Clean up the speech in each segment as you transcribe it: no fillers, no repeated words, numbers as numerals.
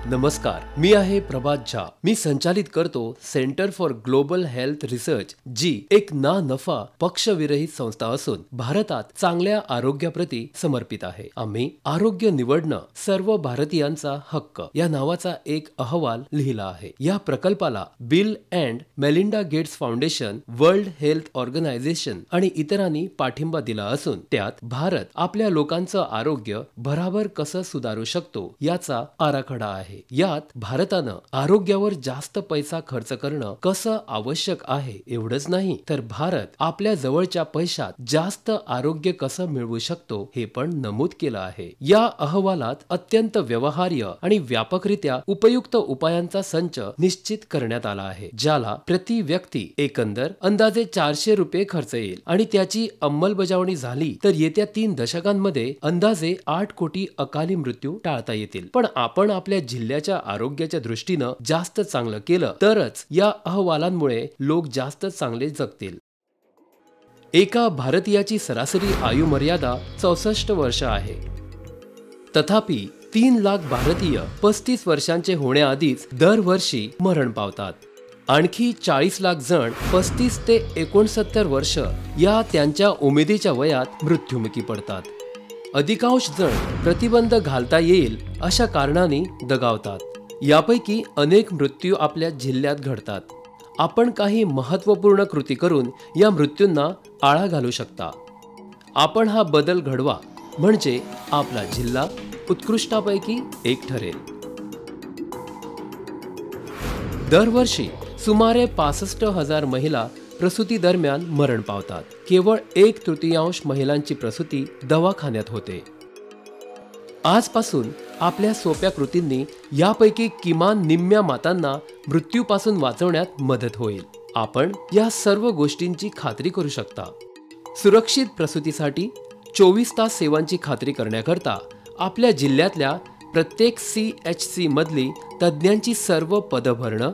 नमस्कार, मी आहे प्रभात झा। मी संचालित करतो centre for global health research, जी एक ना नफा पक्षविरहित संस्था असून भारतात चांगल्या आरोग्याप्रती समर्पित आहे। आम्ही आरोग्य निवडणं सर्व भारतीयांचा हक्क या नावाचा एक अहवाल लिहिला आहे। या प्रकल्पाला Bill and Melinda Gates Foundation, World Health Organisation आणि इतरांनी पाठिंबा दिला असून त्यात भारत आपल्या लोकांचं आरोग्य भराभर कसं सुधारू शकतो याचा आराखडा आहे। यात भारतानं आरोग्यावर जास्त पैसा खर्च करणं कसं आवश्यक आहे एवढंच नाही, तर भारत आपल्या जवळच्या पैशात जास्त आरोग्य कसं मिळवू शकतो हे पण नमूद केलं आहे। या अहवालात अत्यंत व्यवहार्य आणि व्यापकरित्या उपयुक्त उपायांचा संच निश्चित करण्यात आला आहे, ज्याला प्रति व्यक्ती एकंदर अंदाजे 400 रुपये खर्च येईल आणि त्याची अंमलबजावणी झाली तर येत्या 3 दशकांमध्ये अंदाजे 8 कोटी अकाली मृत्यू टाळता येतील। पण आपण आपल्या जिल्ह्याच्या आरोग्याच्या दृष्टीनं जास्त चांगलं केलं तरच या अहवालांमुळे लोक जास्त चांगले जगतील। एका भारतीयाची सरासरी आयु मर्यादा 64 वर्ष आहे। तथापि 3 लाख भारतीय 35 वर्षांचे होण्याआधीच दरवर्षी मरण पावतात। आणखी 40 लाख जण 35 ते 69 वर्ष या त्यांच्या उमेदीच्या वयात मृत्युमुखी पडतात। अधिकांश जण प्रतिबंध घालता येईल अशा कारणाने दगावतात। यापैकी अनेक मृत्यू आपल्या जिल्ह्यात घडतात। आपण काही महत्त्वपूर्ण कृती करून या मृत्यूंना आळा घालू शकता। आपण हा बदल घडवा म्हणजे आपला जिल्हा उत्कृष्टापैकी एक ठरेल। दरवर्षी सुमारे 65,000 महिला प्रसूती दरम्यान मरण पावतात। केवळ 1/3 महिलांची प्रसूती दवाखान्यात होते। आजपासून आपल्या सोप्या कृतींनी यापैकी किमान निम्म्या मातांना मृत्यूपासून वाचवण्यात मदत होईल। आपण या सर्व गोष्टींची खात्री करू शकता। सुरक्षित प्रसूतीसाठी 24 तास सेवांची खात्री करण्याकरता आपल्या जिल्ह्यातल्या प्रत्येक CHC मधली तज्ज्ञांची सर्व पदं भरणं,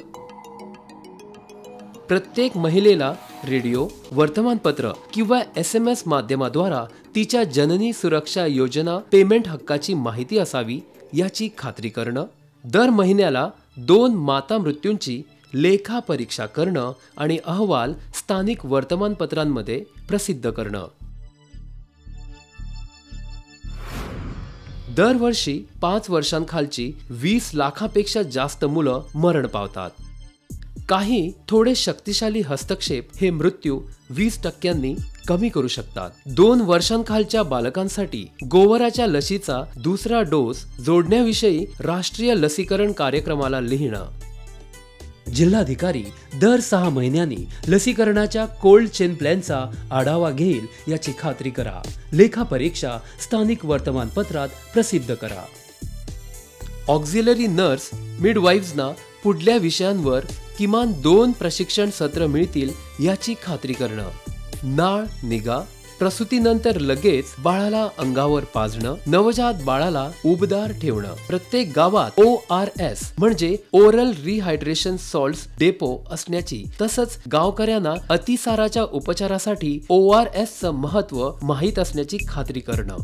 प्रत्येक महिलेला रेडिओ, वर्तमानपत्र किंवा SMS माध्यमाद्वारा तिच्या जननी सुरक्षा योजना पेमेंट हक्काची माहिती असावी याची खात्री करणं, दर महिन्याला 2 माता मृत्यूंची लेखा परीक्षा करणं आणि अहवाल स्थानिक वर्तमानपत्रांमध्ये प्रसिद्ध करणं। दरवर्षी 5 वर्षांखालची 20 लाखापेक्षा जास्त मुलं मरण पावतात। काही थोडे शक्तिशाली हस्तक्षेप हे मृत्यू 20% कमी करू शकतात। 2 वर्षांखालच्या बालकांसाठी गोवराच्या लसीचा दुसरा डोस जोडण्याविषयी राष्ट्रीय लसीकरण कार्यक्रमाला लिहिणं। जिल्हाधिकारी दर 6 महिन्यांनी लसीकरणाच्या कोल्ड चेन प्लॅनचा आढावा घेईल याची खात्री करा। लेखा परीक्षा स्थानिक वर्तमानपत्रात प्रसिद्ध करा। ऑक्झिलरी नर्स मिडवाईव्हजना पुढल्या विषयांवर किमान 2 प्रशिक्षण सत्र मिळतील याची खात्री करणं। नाळ निगा, प्रसूतीनंतर लगेच बाळाला अंगावर पाजणं, नवजात बाळाला उबदार ठेवणं। प्रत्येक गावात ORS म्हणजे ओरल रिहायड्रेशन सॉल्ट्स डेपो असण्याची, तसंच गावकऱ्यांना अतिसाराच्या उपचारासाठी ORSचं महत्त्व माहीत असण्याची खात्री करणं।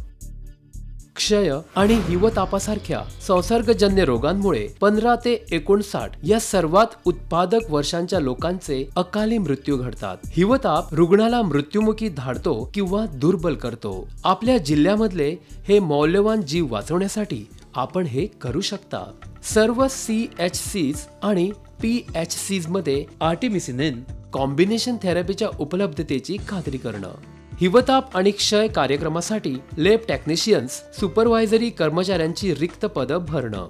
क्षय आणि हिवतापासारख्या संसर्गजन्य रोगांमुळे 15 ते 59 या सर्वात उत्पादक वर्षांच्या लोकांचे अकाली मृत्यू घडतात। हिवताप रुग्णाला मृत्युमुखी धाडतो किंवा दुर्बल करतो। आपल्या जिल्ह्यामधले हे मौल्यवान जीव वाचवण्यासाठी आपण हे करू शकता। सर्व CHCs आणि PHCs मध्ये आर्टिमिसिनिन कॉम्बिनेशन थेरपीच्या उपलब्धतेची खात्री करणं। हिवताप आणि क्षय कार्यक्रमासाठी लॅब टेक्निशियन्स, सुपरवायझरी कर्मचाऱ्यांची रिक्त पदं भरणं।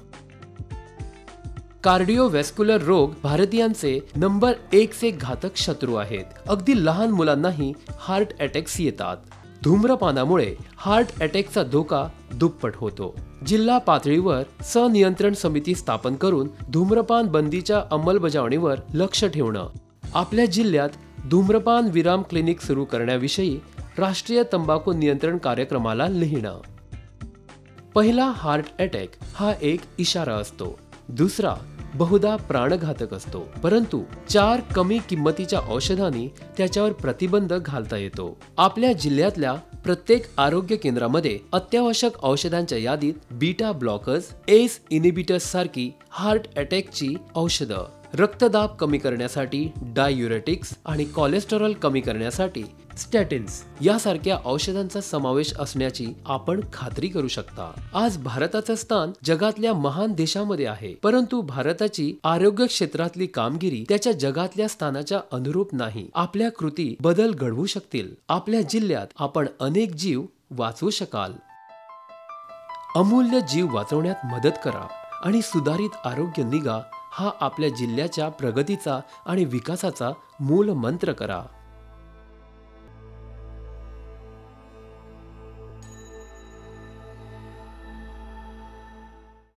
कार्डिओव्हॅस्क्युलर रोग भारतीयांचे नंबर 1 चे घातक शत्रू आहेत। अगदी लहान मुलांनाही हार्ट अटॅक्स येतात। धूम्रपानामुळे हार्ट अटॅकचा धोका दुप्पट होतो। जिल्हा पातळीवर सनियंत्रण समिती स्थापन करून धूम्रपान बंदीच्या अंमलबजावणीवर लक्ष ठेवणं। आपल्या जिल्ह्यात धूम्रपान विराम क्लिनिक सुरू करण्याविषयी राष्ट्रीय तंबाखू नियंत्रण कार्यक्रमाला लिहिणं। पहिला हार्ट अटॅक हा एक इशारा असतो, दुसरा बहुधा प्राणघातक असतो, परंतु 4 कमी किंमतीच्या औषधांनी त्याच्यावर प्रतिबंध घालता येतो। आपल्या जिल्ह्यातल्या प्रत्येक आरोग्य केंद्रामध्ये अत्यावश्यक औषधांच्या यादीत बीटा ब्लॉकर्स, एस इनिबिटर्स सारखी हार्ट अटॅकची औषधं, रक्तदाब कमी करण्यासाठी डायुरेटिक्स आणि कोलेस्टेरॉल कमी करण्यासाठी स्टॅटिन्स यासारख्या औषधांचा समावेश असण्याची आपण खात्री करू शकता. आज भारताचं स्थान जगातल्या महान देशामध्ये आहे, परंतु भारताची आरोग्य क्षेत्रातली कामगिरी त्याच्या जगातल्या स्थानाच्या अनुरूप नाही. आपल्या कृती बदल घडवू शकतील. आपल्या जिल्ह्यात आपण अनेक जीव वाचवू शकाल. अमूल्य जीव वाचवण्यात मदत करा आणि सुधारित आरोग्य निगा हा आपल्या जिल्ह्याच्या प्रगतीचा आणि विकासाचा मूल मंत्र करा.